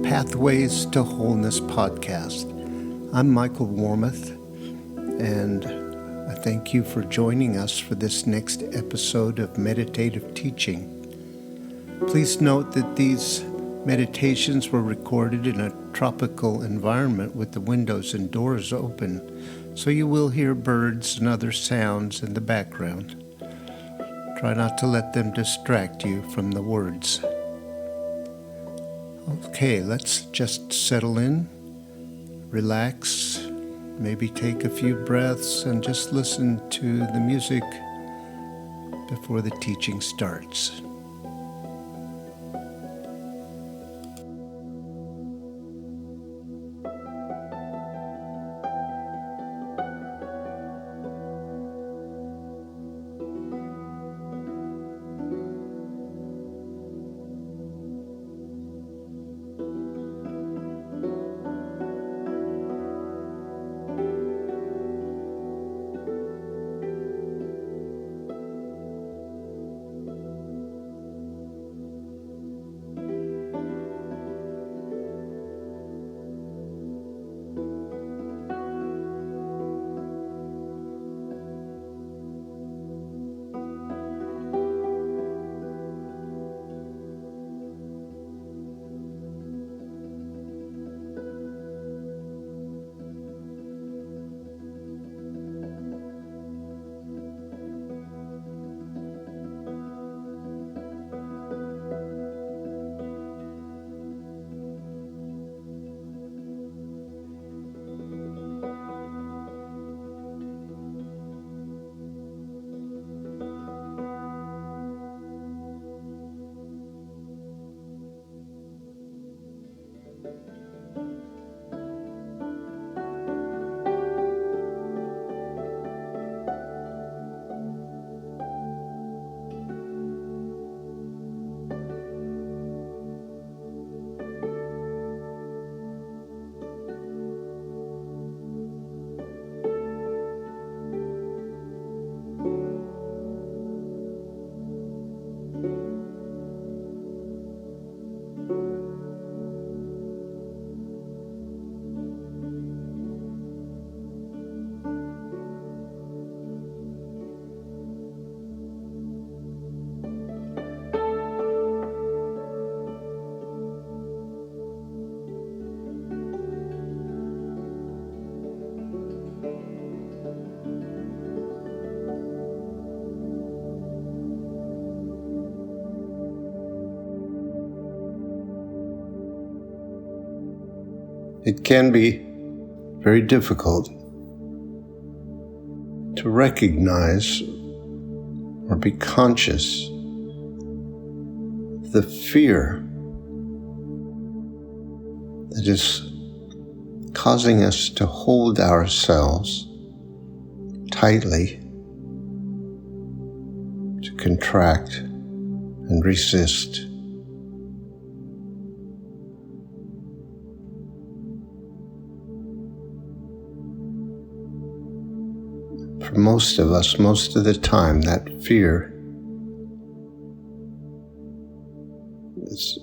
Pathways to Wholeness podcast. I'm Michael Warmoth, and I thank you for joining us for this next episode of meditative teaching. Please note that these meditations were recorded in a tropical environment with the windows and doors open, so you will hear birds and other sounds in the background. Try not to let them distract you from the words. Okay, let's just settle in, relax, maybe take a few breaths and just listen to the music before the teaching starts. It can be very difficult to recognize or be conscious of the fear that is causing us to hold ourselves tightly, to contract and resist. For most of us, most of the time, that fear is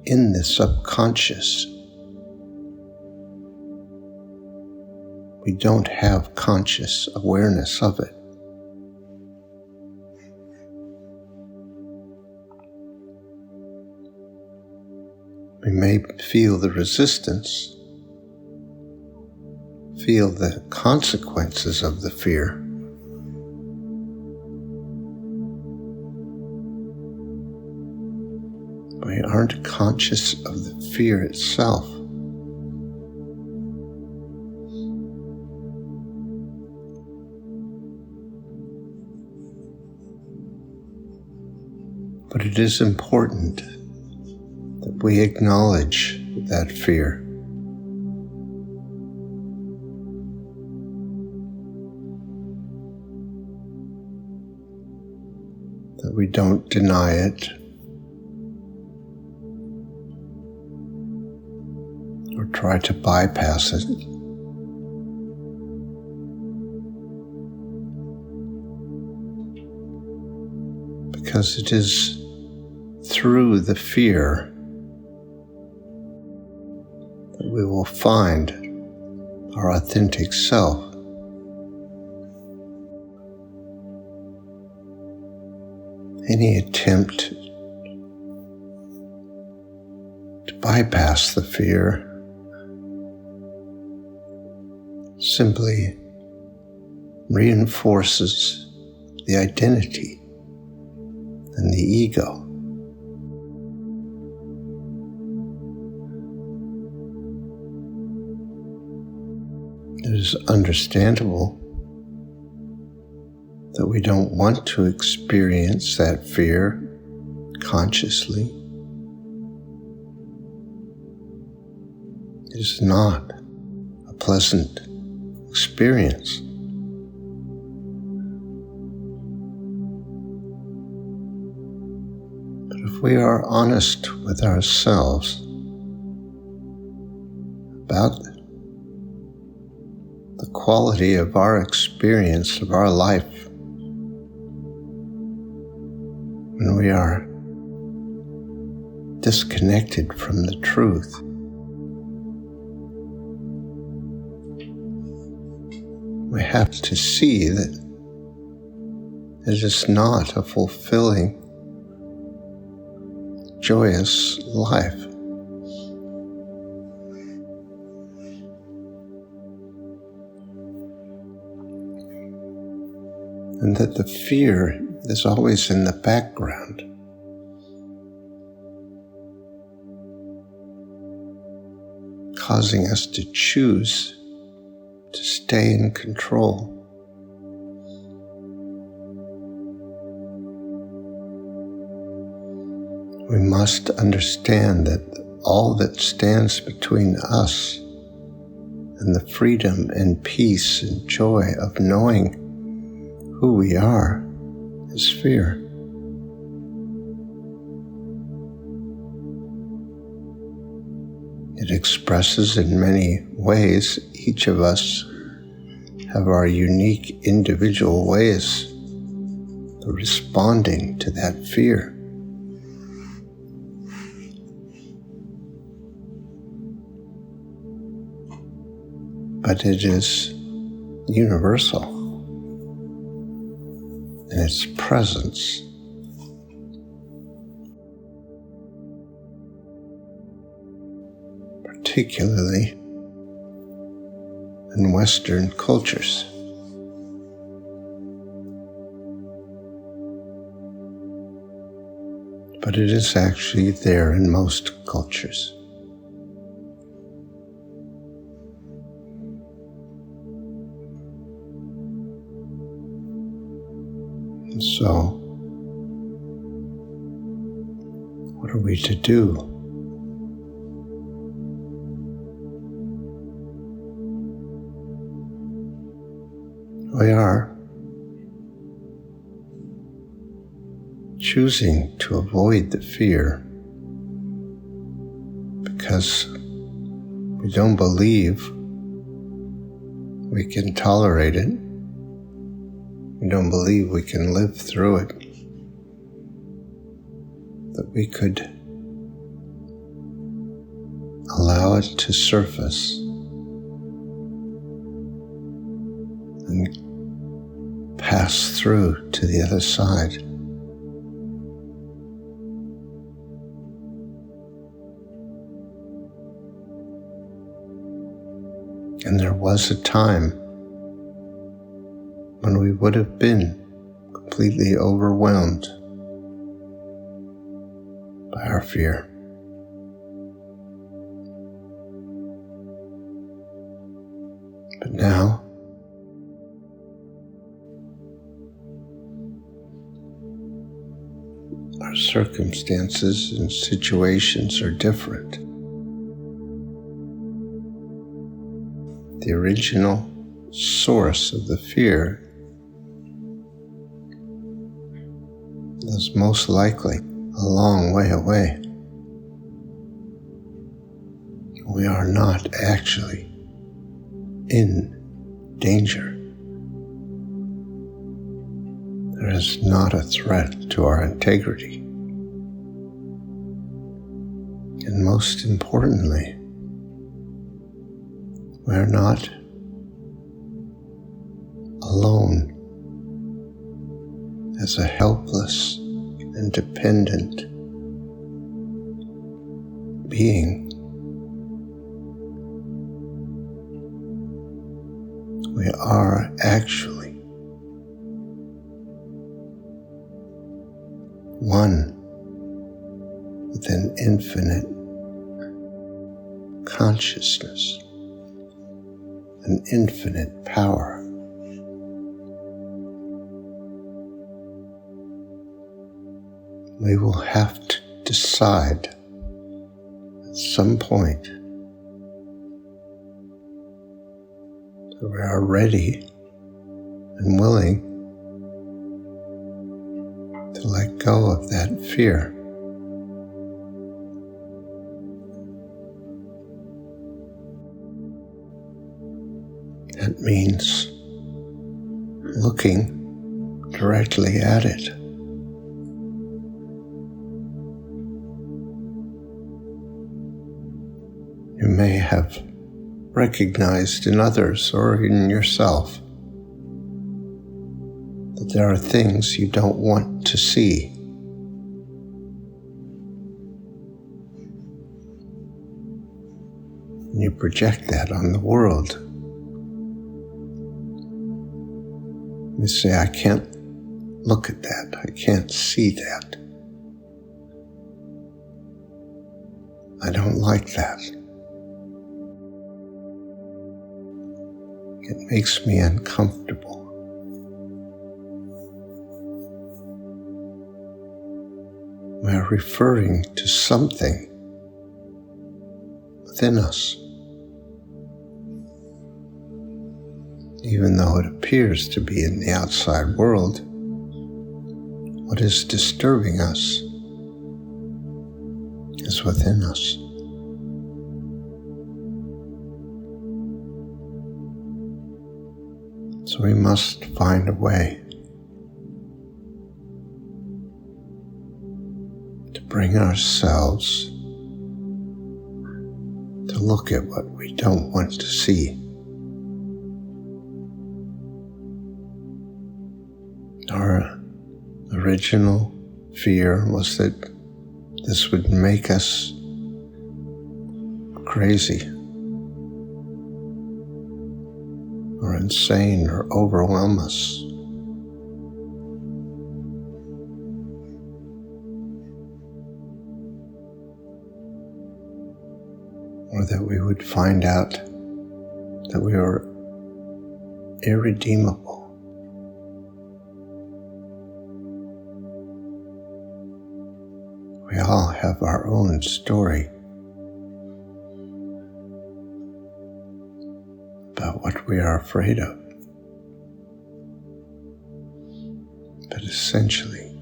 in the subconscious. We don't have conscious awareness of it. We may feel the resistance, feel the consequences of the fear, but we aren't conscious of the fear itself. But it is important that we acknowledge that fear. That we don't deny it or try to bypass it. Because it is through the fear that we will find our authentic self. Any attempt to bypass the fear simply reinforces the identity and the ego. It is understandable that we don't want to experience that fear consciously. It is not a pleasant experience. But if we are honest with ourselves about the quality of our experience of our life, when we are disconnected from the truth, we have to see that it is not a fulfilling, joyous life. And that the fear is always in the background. Causing us to choose to stay in control. We must understand that all that stands between us and the freedom and peace and joy of knowing who we are is fear. It expresses in many ways. Each of us have our unique individual ways of responding to that fear. But it is universal in its presence. Particularly in Western cultures. But it is actually there in most cultures. And so, what are we to do? We are choosing to avoid the fear because we don't believe we can tolerate it. We don't believe we can live through it, that we could allow it to surface and pass through to the other side. And there was a time when we would have been completely overwhelmed by our fear. But now, our circumstances and situations are different. The original source of the fear is most likely a long way away. We are not actually in danger. There is not a threat to our integrity. And most importantly, We're not alone as a helpless and dependent being. We are actually one with an infinite consciousness, an infinite power. We will have to decide at some point that we are ready and willing to let go of that fear. That means looking directly at it. You may have recognized in others or in yourself that there are things you don't want to see. And you project that on the world. You say, I can't look at that. I can't see that. I don't like that. It makes me uncomfortable. We're referring to something within us, even though it appears to be in the outside world. What is disturbing us is within us. So we must find a way to bring ourselves to look at what we don't want to see. Our original fear was that this would make us crazy or insane or overwhelm us. Or that we would find out that we were irredeemable. We all have our own story about what we are afraid of. But essentially,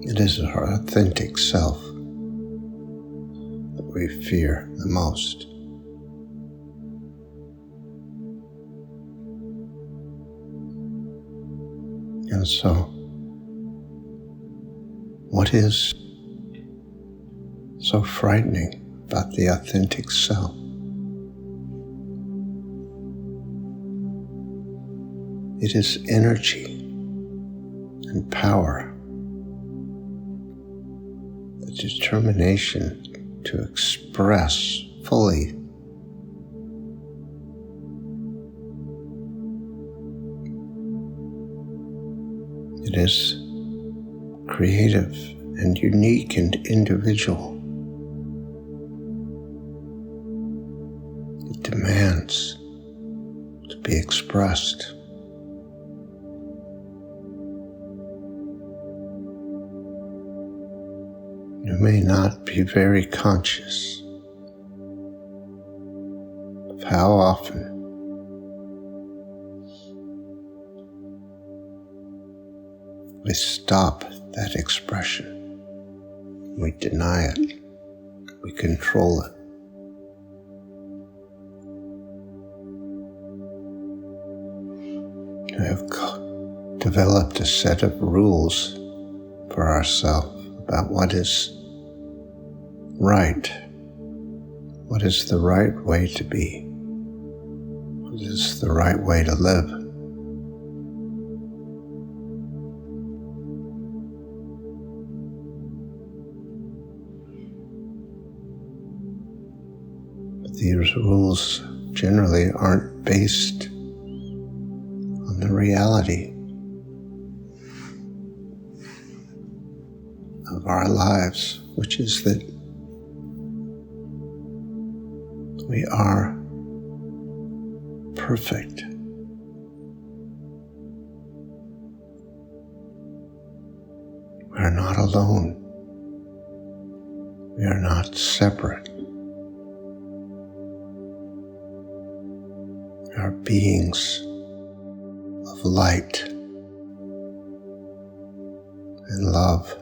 it is our authentic self that we fear the most. And so, what is so frightening about the authentic self? It is energy and power, the determination to express fully it is creative and unique and individual. It demands to be expressed. You may not be very conscious of how often we stop that expression. We deny it. We control it. We have developed a set of rules for ourselves about what is right what is the right way to be? What is the right way to live? But these rules generally aren't based on the reality of our lives, which is that we are perfect. We are not alone. We are not separate. We are beings of light and love.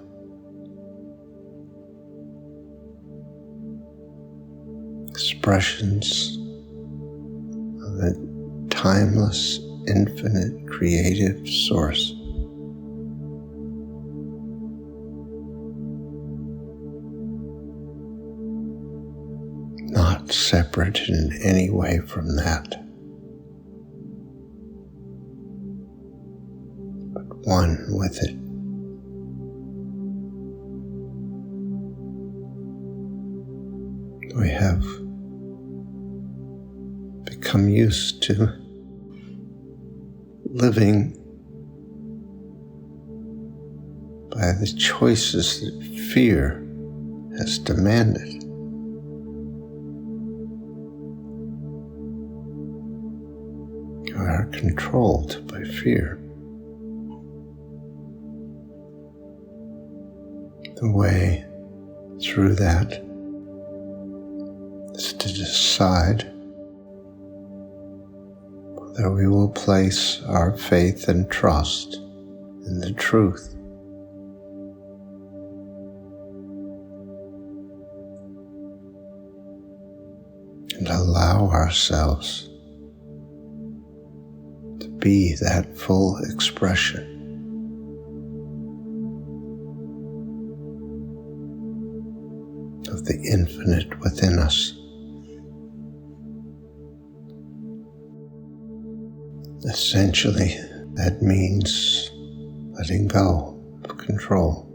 Expressions of a timeless, infinite, creative source. Not separate in any way from that, but one with it. We have become used to living by the choices that fear has demanded. We are controlled by fear. The way through that is to decide whether we will place our faith and trust in the truth. And allow ourselves to be that full expression of the infinite within us. Essentially, that means letting go of control,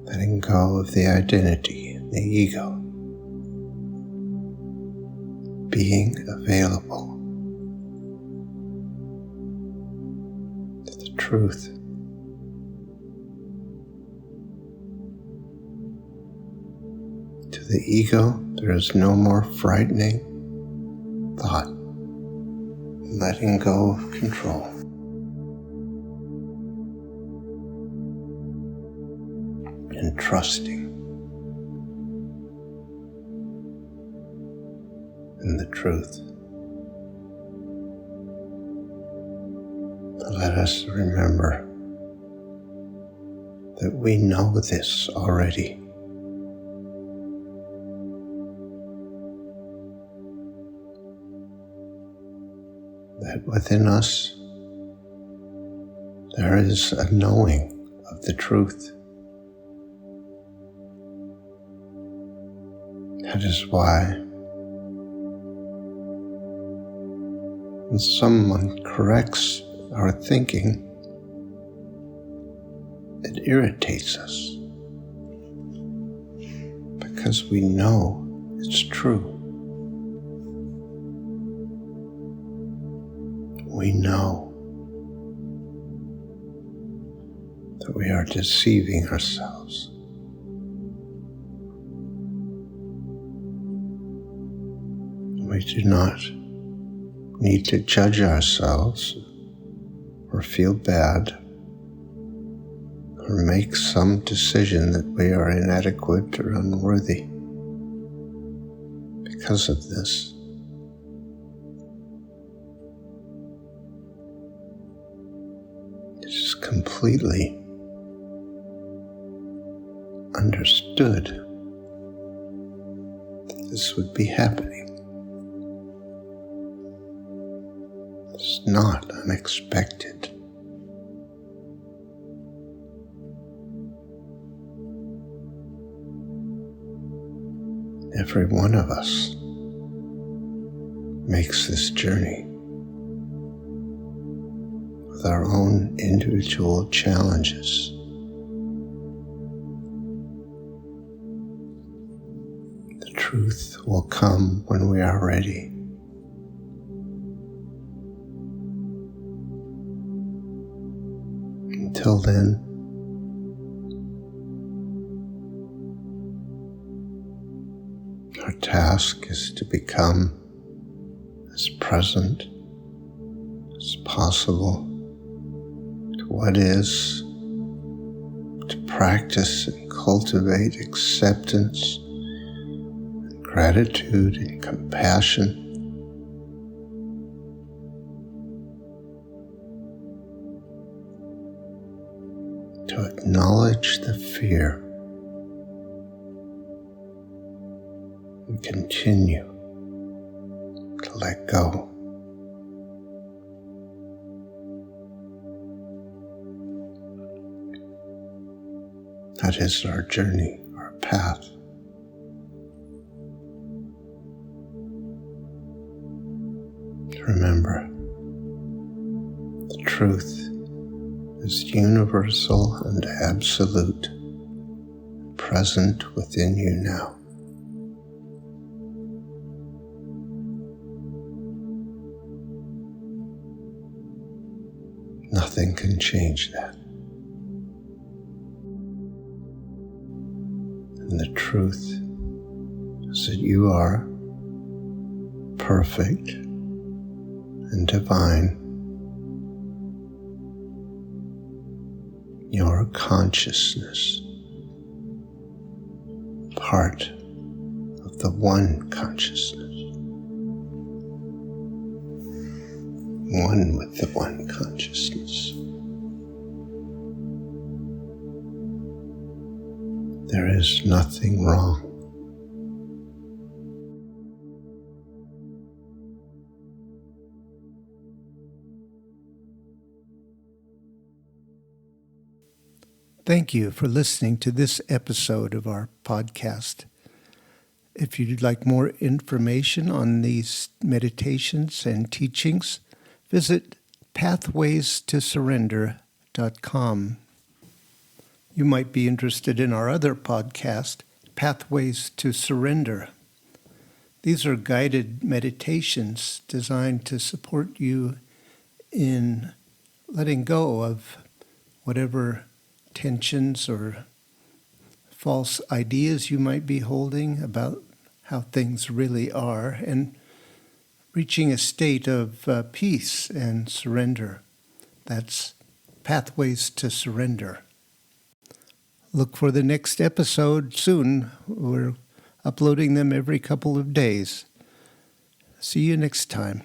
letting go of the identity, the ego, being available to the truth. To the ego, there is no more frightening thought, letting go of control. And trusting in the truth. Let us remember that we know this already. That within us there is a knowing of the truth. That is why when someone corrects our thinking, it irritates us because we know it's true. We know that we are deceiving ourselves. We do not need to judge ourselves or feel bad or make some decision that we are inadequate or unworthy because of this. It is completely understood that this would be happening. It's not unexpected. Every one of us makes this journey with our own individual challenges. The truth will come when we are ready. Until then, our task is to become as present as possible to what is, to practice and cultivate acceptance, and gratitude and compassion. To acknowledge the fear and continue to let go. That is our journey, our path. Remember, the truth is universal and absolute, present within you now. Nothing can change that. And the truth is that you are perfect and divine. Your consciousness, part of the one consciousness, one with the one consciousness. There is nothing wrong. Thank you for listening to this episode of our podcast. If you'd like more information on these meditations and teachings, visit pathwaystosurrender.com. You might be interested in our other podcast, Pathways to Surrender. These are guided meditations designed to support you in letting go of whatever tensions or false ideas you might be holding about how things really are, and reaching a state of peace and surrender. That's Pathways to Surrender. Look for the next episode soon. We're uploading them every couple of days. See you next time.